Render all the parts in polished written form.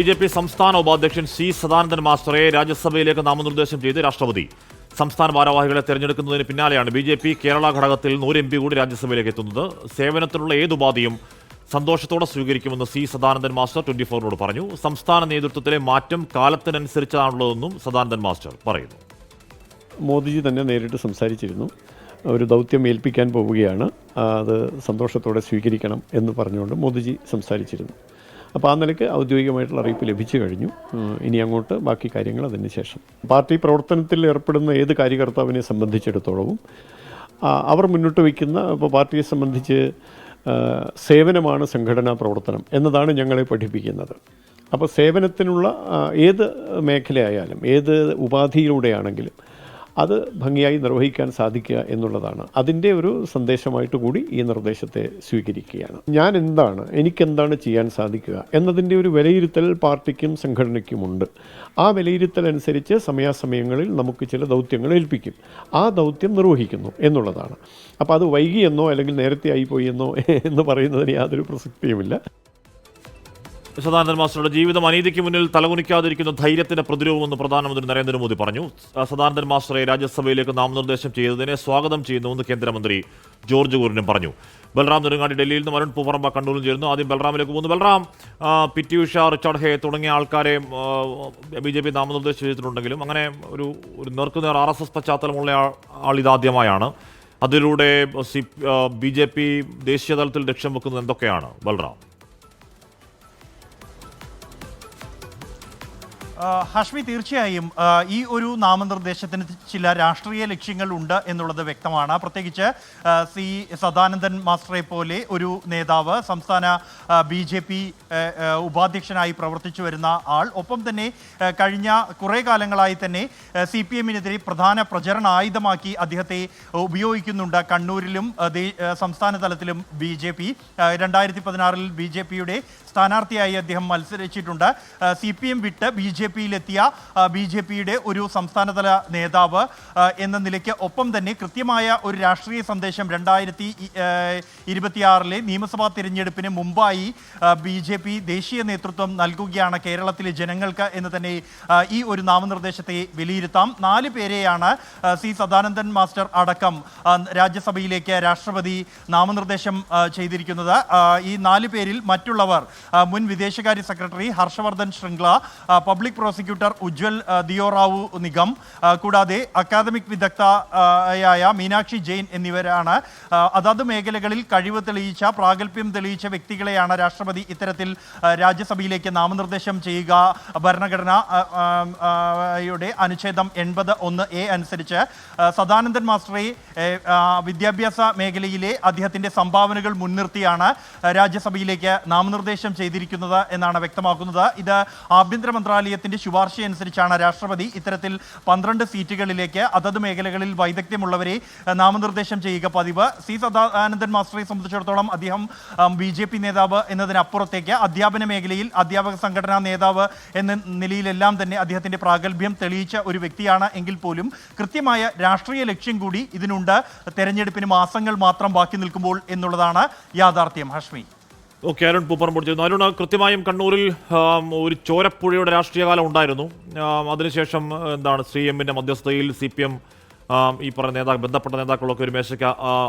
BJP സംസ്ഥാന ഉപാധ്യക്ഷൻ C Sadanandan മാസ്റ്ററെ രാജ്യസഭയിലേക്ക് നാമനിർദ്ദേശം ചെയ്ത് രാഷ്ട്രപതി. സംസ്ഥാന ഭാരവാഹികളെ തെരഞ്ഞെടുക്കുന്നതിന് പിന്നാലെയാണ് BJP കേരള ഘടകത്തിൽ നിന്ന് ഒരു MP കൂടി രാജ്യസഭയിലേക്ക് എത്തുന്നത്. സേവനത്തിനുള്ള ഏതുപാധിയും സന്തോഷത്തോടെ സ്വീകരിക്കുമെന്ന് സി സദാനന്ദൻ മാസ്റ്റർ 24നോട് പറഞ്ഞു. സംസ്ഥാന നേതൃത്വത്തിലെ മാറ്റം കാലത്തിനനുസരിച്ചാണുള്ളതെന്നും സദാനന്ദൻ മാസ്റ്റർ പറയുന്നു. മോദിജി തന്നെ നേരിട്ട് സംസാരിച്ചിരുന്നു. ഒരു ദൗത്യം ഏൽപ്പിക്കാൻ പോവുകയാണ്, അത് സന്തോഷത്തോടെ സ്വീകരിക്കണം എന്ന് പറഞ്ഞുകൊണ്ട് മോദിജി സംസാരിച്ചിരുന്നു. അപ്പോൾ ആ നിലയ്ക്ക് ഔദ്യോഗികമായിട്ടുള്ള അറിയിപ്പ് ലഭിച്ചു കഴിഞ്ഞു. ഇനി അങ്ങോട്ട് ബാക്കി കാര്യങ്ങൾ അതിന് ശേഷം. പാർട്ടി പ്രവർത്തനത്തിൽ ഏർപ്പെടുന്ന ഏത് കാര്യകർത്താവിനെ സംബന്ധിച്ചിടത്തോളവും അവർ മുന്നോട്ട് വയ്ക്കുന്ന, ഇപ്പോൾ പാർട്ടിയെ സംബന്ധിച്ച് സേവനമാണ് സംഘടനാ പ്രവർത്തനം എന്നതാണ് ഞങ്ങളെ പഠിപ്പിക്കുന്നത്. അപ്പോൾ സേവനത്തിനുള്ള ഏത് മേഖലയായാലും ഏത് ഉപാധിയിലൂടെയാണെങ്കിലും അത് ഭംഗിയായി നിർവഹിക്കാൻ സാധിക്കുക എന്നുള്ളതാണ് അതിൻ്റെ ഒരു സന്ദേശമായിട്ട് കൂടി ഈ നിർദ്ദേശത്തെ സ്വീകരിക്കുകയാണ്. ഞാൻ എന്താണ്, എനിക്കെന്താണ് ചെയ്യാൻ സാധിക്കുക എന്നതിൻ്റെ ഒരു വിലയിരുത്തൽ പാർട്ടിക്കും സംഘടനയ്ക്കുമുണ്ട്. ആ വിലയിരുത്തൽ അനുസരിച്ച് സമയാസമയങ്ങളിൽ നമുക്ക് ചില ദൗത്യങ്ങൾ ഏൽപ്പിക്കും. ആ ദൗത്യം നിർവഹിക്കുന്നു എന്നുള്ളതാണ്. അപ്പോൾ അത് വൈകിയെന്നോ അല്ലെങ്കിൽ നേരത്തെ ആയിപ്പോയി എന്ന് പറയുന്നതിന് യാതൊരു പ്രസക്തിയുമില്ല. സദാനന്ദൻ മാസ്റ്ററുടെ ജീവിതം അനീതിക്ക് മുന്നിൽ തലകുനിക്കാതിരിക്കുന്ന ധൈര്യത്തിന്റെ പ്രതിരൂപമെന്ന് പ്രധാനമന്ത്രി നരേന്ദ്രമോദി പറഞ്ഞു. സദാനന്ദൻ മാസ്റ്ററെ രാജ്യസഭയിലേക്ക് നാമനിർദ്ദേശം ചെയ്തതിനെ സ്വാഗതം ചെയ്യുന്നുവെന്ന് കേന്ദ്രമന്ത്രി ജോർജ് കുര്യനും പറഞ്ഞു. ബൽറാം നെടുങ്ങാടി ഡൽഹിയിൽ നിന്ന്, അരുൺ പൂപ്പറമ്പ കണ്ണൂരിൽ ചേരുന്നു. ആദ്യം ബൽറാമിലേക്ക് പോകുന്നു. ബൽറാം, PT ഉഷ, റിച്ചാർഡ് ഹേ തുടങ്ങിയ ആൾക്കാരെ BJP നാമനിർദ്ദേശം ചെയ്തിട്ടുണ്ടെങ്കിലും അങ്ങനെ ഒരു നേർക്കുനേർ RSS പശ്ചാത്തലമുള്ള ആൾ ഇതാദ്യമായാണ്. അതിലൂടെ BJP ദേശീയ തലത്തിൽ ലക്ഷ്യം വെക്കുന്നത് എന്തൊക്കെയാണ് ബൽറാം? ഹാഷ്മി, തീർച്ചയായും ഈ ഒരു നാമനിർദ്ദേശത്തിന് ചില രാഷ്ട്രീയ ലക്ഷ്യങ്ങൾ ഉണ്ട് എന്നുള്ളത് വ്യക്തമാണ്. പ്രത്യേകിച്ച് സി സദാനന്ദൻ മാസ്റ്ററെ പോലെ ഒരു നേതാവ്, സംസ്ഥാന BJP ഉപാധ്യക്ഷനായി പ്രവർത്തിച്ചു വരുന്ന ആൾ, ഒപ്പം തന്നെ കഴിഞ്ഞ കുറേ കാലങ്ങളായി തന്നെ CPM-നെതിരെ പ്രധാന പ്രചരണ ആയുധമാക്കി അദ്ദേഹത്തെ ഉപയോഗിക്കുന്നുണ്ട്. കണ്ണൂരിലും സംസ്ഥാന തലത്തിലും BJP 2016 BJP-യുടെ സ്ഥാനാർത്ഥിയായി അദ്ദേഹം മത്സരിച്ചിട്ടുണ്ട്. CPM വിട്ട് BJP-യിലെത്തിയ BJP-യുടെ ഒരു സംസ്ഥാനതല നേതാവ് എന്ന നിലയ്ക്ക് ഒപ്പം തന്നെ കൃത്യമായ ഒരു രാഷ്ട്രീയ സന്ദേശം 2026 നിയമസഭാ തിരഞ്ഞെടുപ്പിന് മുമ്പായി BJP ദേശീയ നേതൃത്വം നൽകുകയാണ് കേരളത്തിലെ ജനങ്ങൾക്ക് എന്ന് തന്നെ ഈ ഒരു നാമനിർദ്ദേശത്തെ വിലയിരുത്താം. 4 പേരെയാണ് സി സദാനന്ദൻ മാസ്റ്റർ അടക്കം രാജ്യസഭയിലേക്ക് രാഷ്ട്രപതി നാമനിർദ്ദേശം ചെയ്തിരിക്കുന്നത്. ഈ 4 പേരിൽ മറ്റുള്ളവർ മുൻ വിദേശകാര്യ secretary Harshvardhan Shringla, public prosecutor Ujjwal Deorao Nigam, കൂടാതെ അക്കാദമിക് വിദഗ്ധയായ മീനാക്ഷി ജെയിൻ എന്നിവരാണ്. അതത് മേഖലകളിൽ കഴിവ് തെളിയിച്ച, പ്രാഗൽഭ്യം തെളിയിച്ച വ്യക്തികളെയാണ് രാഷ്ട്രപതി ഇത്തരത്തിൽ രാജ്യസഭയിലേക്ക് നാമനിർദ്ദേശം ചെയ്യുക. ഭരണഘടനയുടെ അനുച്ഛേദം 80(1)(a) അനുസരിച്ച് സദാനന്ദൻ മാസ്റ്ററെ വിദ്യാഭ്യാസ മേഖലയിലെ അദ്ദേഹത്തിൻ്റെ സംഭാവനകൾ മുൻനിർത്തിയാണ് രാജ്യസഭയിലേക്ക് നാമനിർദ്ദേശം ചെയ്തിരിക്കുന്നത് എന്നാണ് വ്യക്തമാക്കുന്നത്. ഇത് ആഭ്യന്തര മന്ത്രാലയത്തിന്റെ ശുപാർശയനുസരിച്ചാണ് രാഷ്ട്രപതി ഇത്തരത്തിൽ 12 സീറ്റുകളിലേക്ക് അതത് മേഖലകളിൽ വൈദഗ്ധ്യമുള്ളവരെ നാമനിർദ്ദേശം ചെയ്യുക പതിവ്. സി സദാനന്ദൻ മാസ്റ്ററെ സംബന്ധിച്ചിടത്തോളം അദ്ദേഹം BJP നേതാവ് എന്നതിനപ്പുറത്തേക്ക് അധ്യാപന മേഖലയിൽ അധ്യാപക സംഘടനാ നേതാവ് എന്ന നിലയിലെല്ലാം തന്നെ അദ്ദേഹത്തിന്റെ പ്രാഗൽഭ്യം തെളിയിച്ച ഒരു വ്യക്തിയാണ്. എങ്കിൽ പോലും കൃത്യമായ രാഷ്ട്രീയ ലക്ഷ്യം കൂടി ഇതിനുണ്ട്, തെരഞ്ഞെടുപ്പിന് മാസങ്ങൾ മാത്രം ബാക്കി നിൽക്കുമ്പോൾ എന്നുള്ളതാണ് യാഥാർത്ഥ്യം. ഹാഷ്മി. ഓക്കെ, അരുൺ പൂപ്പറമ്പ് ചെയ്യുന്നു. അരുൺ, കൃത്യമായും കണ്ണൂരിൽ ഒരു ചോരപ്പുഴയുടെ രാഷ്ട്രീയകാലം ഉണ്ടായിരുന്നു. അതിനുശേഷം എന്താണ് CM-ന്റെ മധ്യസ്ഥതയിൽ CPM ഈ പറഞ്ഞ ബന്ധപ്പെട്ട നേതാക്കളൊക്കെ ഒരു മേശയ്ക്ക്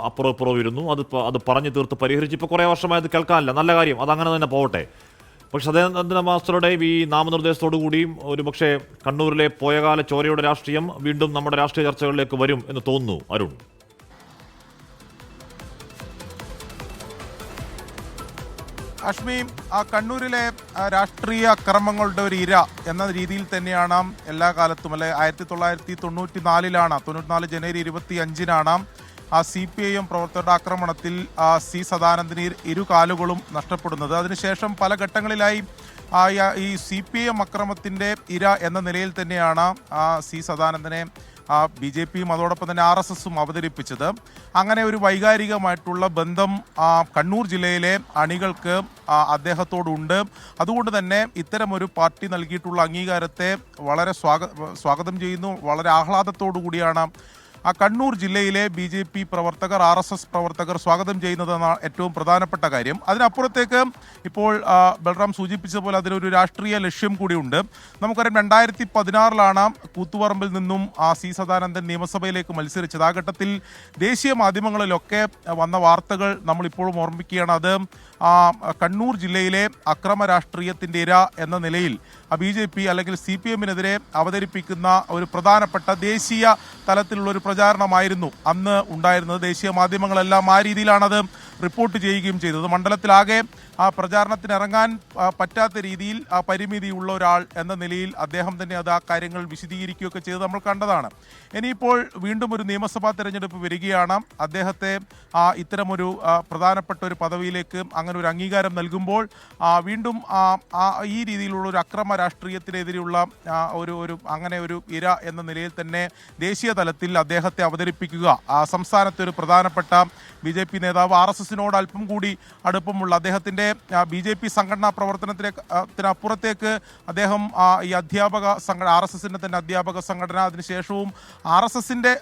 അപ്പുറവും ഇരുന്നു. അത് പറഞ്ഞു തീർത്ത് പരിഹരിച്ച് ഇപ്പോൾ കുറേ വർഷമായത് കേൾക്കാനില്ല. നല്ല കാര്യം, അതങ്ങനെ തന്നെ പോകട്ടെ. പക്ഷെ സദാനന്ദ മാസ്റ്ററുടെ ഈ നാമനിർദ്ദേശത്തോടു കൂടിയും ഒരു പക്ഷേ കണ്ണൂരിലെ പോയകാല ചോരയുടെ രാഷ്ട്രീയം വീണ്ടും നമ്മുടെ രാഷ്ട്രീയ ചർച്ചകളിലേക്ക് വരും എന്ന് തോന്നുന്നു. അരുൺ? അഷ്മി, കണ്ണൂരിലെ രാഷ്ട്രീയ അക്രമങ്ങളുടെ ഒരു ഇര എന്ന രീതിയിൽ തന്നെയാണ് എല്ലാ കാലത്തും, അല്ലെ 1994 ജനുവരി 25 CPIM പ്രവർത്തകരുടെ ആക്രമണത്തിൽ സി സദാനന്ദന് ഇരു കാലുകളും നഷ്ടപ്പെടുന്നത്. അതിനുശേഷം പല ഘട്ടങ്ങളിലായി ഈ CPIM അക്രമത്തിൻ്റെ ഇര എന്ന നിലയിൽ തന്നെയാണ് സി സദാനന്ദനെ BJPയും അതോടൊപ്പം തന്നെ RSSും അവതരിപ്പിച്ചത്. അങ്ങനെ ഒരു വൈകാരികമായിട്ടുള്ള ബന്ധം കണ്ണൂർ ജില്ലയിലെ അണികൾക്ക് അദ്ദേഹത്തോടുണ്ട്. അതുകൊണ്ട് തന്നെ ഇത്തരമൊരു പാർട്ടി നൽകിയിട്ടുള്ള അംഗീകാരത്തെ വളരെ സ്വാഗതം ചെയ്യുന്നു. വളരെ ആഹ്ലാദത്തോടു കൂടിയാണ് കണ്ണൂർ ജില്ലയിലെ BJP പ്രവർത്തകർ RSS പ്രവർത്തകർ സ്വാഗതം ചെയ്യുന്നതെന്നാണ് ഏറ്റവും പ്രധാനപ്പെട്ട കാര്യം. അതിനപ്പുറത്തേക്ക് ഇപ്പോൾ ബൽറാം സൂചിപ്പിച്ചതുപോലെ അതിനൊരു രാഷ്ട്രീയ ലക്ഷ്യം കൂടിയുണ്ട്. നമുക്കറിയാം 2016 കൂത്തുപറമ്പിൽ നിന്നും C സദാനന്ദൻ നിയമസഭയിലേക്ക് മത്സരിച്ചത്. ആ ഘട്ടത്തിൽ ദേശീയ മാധ്യമങ്ങളിലൊക്കെ വന്ന വാർത്തകൾ നമ്മളിപ്പോഴും ഓർമ്മിക്കുകയാണ്. അത് കണ്ണൂർ ജില്ലയിലെ അക്രമ രാഷ്ട്രീയത്തിൻ്റെ ഇര എന്ന നിലയിൽ BJP അല്ലെങ്കിൽ CPM-നെതിരെ അവതരിപ്പിക്കുന്ന ഒരു പ്രധാനപ്പെട്ട ദേശീയ തലത്തിലുള്ള ഒരു പ്രചാരണമായിരുന്നു അന്ന് ഉണ്ടായിരുന്നത്. ദേശീയ മാധ്യമങ്ങളെല്ലാം ആ രീതിയിലാണത് റിപ്പോർട്ട് ചെയ്യുകയും ചെയ്തത്. മണ്ഡലത്തിലാകെ ആ പ്രചാരണത്തിന് ഇറങ്ങാൻ പറ്റാത്ത രീതിയിൽ പരിമിതിയുള്ള ഒരാൾ എന്ന നിലയിൽ അദ്ദേഹം തന്നെ അത് ആ കാര്യങ്ങൾ വിശദീകരിക്കുകയൊക്കെ ചെയ്ത് നമ്മൾ കണ്ടതാണ്. ഇനിയിപ്പോൾ വീണ്ടും ഒരു നിയമസഭാ തെരഞ്ഞെടുപ്പ് വരികയാണ്. അദ്ദേഹത്തെ ഇത്തരമൊരു പ്രധാനപ്പെട്ട ഒരു പദവിയിലേക്ക് അങ്ങനെ ഒരു അംഗീകാരം നൽകുമ്പോൾ വീണ്ടും ഈ രീതിയിലുള്ള ഒരു അക്രമ രാഷ്ട്രീയത്തിനെതിരെയുള്ള ഒരു അങ്ങനെ ഒരു ഇര എന്ന നിലയിൽ തന്നെ ദേശീയ തലത്തിൽ അദ്ദേഹത്തെ അവതരിപ്പിക്കുക, സംസ്ഥാനത്തെ ഒരു പ്രധാനപ്പെട്ട BJP നേതാവ് RSS-നോട് അല്പം കൂടി അടുപ്പമുള്ള അദ്ദേഹത്തിൻ്റെ BJP സംഘടനാ പ്രവർത്തനത്തിനപ്പുറത്തേക്ക് അദ്ദേഹം ഈ അധ്യാപക RSS-ൻ്റെ തന്നെ അധ്യാപക സംഘടന, അതിനുശേഷവും RSS-ൻ്റെ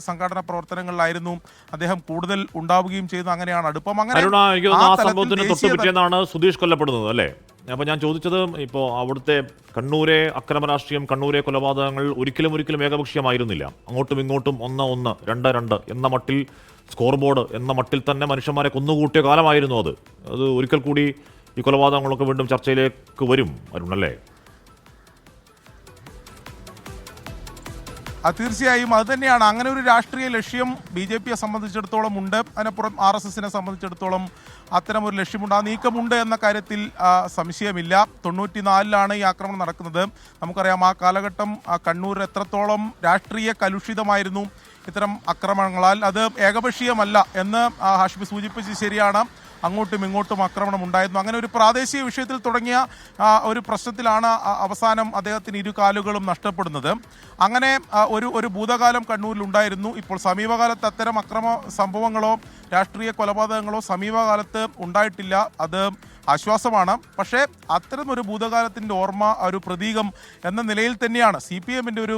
സംഘടനാ പ്രവർത്തനങ്ങളിലായിരുന്നു അദ്ദേഹം കൂടുതൽ ഉണ്ടാവുകയും ചെയ്യുന്നത്. അങ്ങനെയാണ് അടുപ്പം. അങ്ങനെ പിറ്റേന്നാണ് സുധീഷ് കൊല്ലപ്പെടുന്നത് അല്ലേ? അപ്പോൾ ഞാൻ ചോദിച്ചത്, ഇപ്പോൾ അവിടുത്തെ കണ്ണൂരെ അക്രമ രാഷ്ട്രീയം, കണ്ണൂരെ കൊലപാതകങ്ങൾ ഒരിക്കലും ഏകപക്ഷീയമായിരുന്നില്ല. അങ്ങോട്ടും ഇങ്ങോട്ടും 1-1, 2-2 എന്ന മട്ടിൽ, സ്കോർ ബോർഡ് എന്ന മട്ടിൽ തന്നെ മനുഷ്യന്മാരെ കൊന്നുകൂട്ടിയ കാലമായിരുന്നു അത്. ഒരിക്കൽ കൂടി ഈ കൊലപാതകങ്ങളൊക്കെ വീണ്ടും ചർച്ചയിലേക്ക് വരും അരുണല്ലേ? തീർച്ചയായും അത് തന്നെയാണ്. അങ്ങനെ ഒരു രാഷ്ട്രീയ ലക്ഷ്യം BJP-യെ സംബന്ധിച്ചിടത്തോളം ഉണ്ട്. അതിനപ്പുറം RSS-നെ സംബന്ധിച്ചിടത്തോളം അത്തരമൊരു ലക്ഷ്യമുണ്ട്, ആ നീക്കമുണ്ട് എന്ന കാര്യത്തിൽ സംശയമില്ല. 94 ഈ ആക്രമണം നടക്കുന്നത്. നമുക്കറിയാം ആ കാലഘട്ടം കണ്ണൂർ എത്രത്തോളം രാഷ്ട്രീയ കലുഷിതമായിരുന്നു ഇത്തരം ആക്രമണങ്ങളാൽ. അത് ഏകപക്ഷീയമല്ല എന്ന് ഹാഷ്മി സൂചിപ്പിച്ചത് ശരിയാണ്. അങ്ങോട്ടും ഇങ്ങോട്ടും ആക്രമണം ഉണ്ടായിരുന്നു. അങ്ങനെ ഒരു പ്രാദേശിക വിഷയത്തിൽ തുടങ്ങിയ ഒരു പ്രശ്നത്തിലാണ് അവസാനം അദ്ദേഹത്തിന് ഇരു കാലുകളും നഷ്ടപ്പെടുന്നത്. അങ്ങനെ ഒരു ഭൂതകാലം കണ്ണൂരിൽ ഉണ്ടായിരുന്നു. ഇപ്പോൾ സമീപകാലത്ത് അത്തരം അക്രമ സംഭവങ്ങളോ രാഷ്ട്രീയ കൊലപാതകങ്ങളോ സമീപകാലത്ത് ഉണ്ടായിട്ടില്ല. അത് ആശ്വാസമാണ്. പക്ഷേ അത്തരം ഒരു ഭൂതകാലത്തിൻ്റെ ഓർമ്മ, ഒരു പ്രതീകം എന്ന നിലയിൽ തന്നെയാണ് CPM-ൻ്റെ ഒരു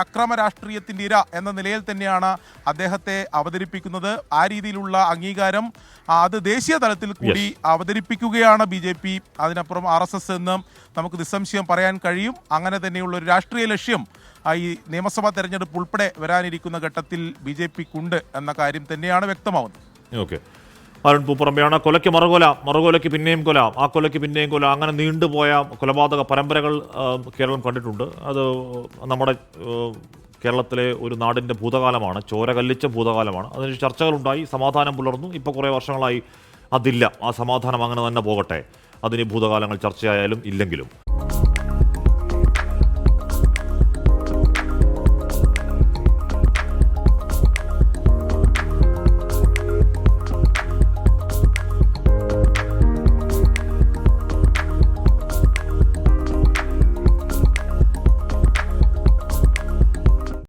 അക്രമ രാഷ്ട്രീയത്തിൻ്റെ ഇര എന്ന നിലയിൽ തന്നെയാണ് അദ്ദേഹത്തെ അവതരിപ്പിക്കുന്നത്. ആ രീതിയിലുള്ള അംഗീകാരം അത് ദേശീയ തലത്തിൽ കൂടി അവതരിപ്പിക്കുകയാണ് BJP. അതിനപ്പുറം RSS എന്ന് നമുക്ക് നിസ്സംശയം പറയാൻ കഴിയും. അങ്ങനെ തന്നെയുള്ള ഒരു രാഷ്ട്രീയ ലക്ഷ്യം ഈ നിയമസഭാ തെരഞ്ഞെടുപ്പ് ഉൾപ്പെടെ വരാനിരിക്കുന്ന ഘട്ടത്തിൽ BJP-ക്കുണ്ട് എന്ന കാര്യം തന്നെയാണ് വ്യക്തമാവുന്നത്. ഓക്കെ, അരുൺ പൂപ്പറമ്പയാണ്. കൊലയ്ക്ക് മറുകൊലയ്ക്ക് പിന്നെയും കൊല, ആ കൊലയ്ക്ക് പിന്നെയും കൊല, അങ്ങനെ നീണ്ടുപോയ കൊലപാതക പരമ്പരകൾ കേരളം കണ്ടിട്ടുണ്ട്. അത് നമ്മുടെ കേരളത്തിലെ ഒരു നാടിൻ്റെ ഭൂതകാലമാണ്, ചോര കല്ലിച്ച ഭൂതകാലമാണ്. അതിന് ചർച്ചകളുണ്ടായി, സമാധാനം പുലർന്നു. ഇപ്പോൾ കുറേ വർഷങ്ങളായി അതില്ല. ആ സമാധാനം അങ്ങനെ തന്നെ പോകട്ടെ, അതിന് ഭൂതകാലങ്ങൾ ചർച്ചയായാലും ഇല്ലെങ്കിലും.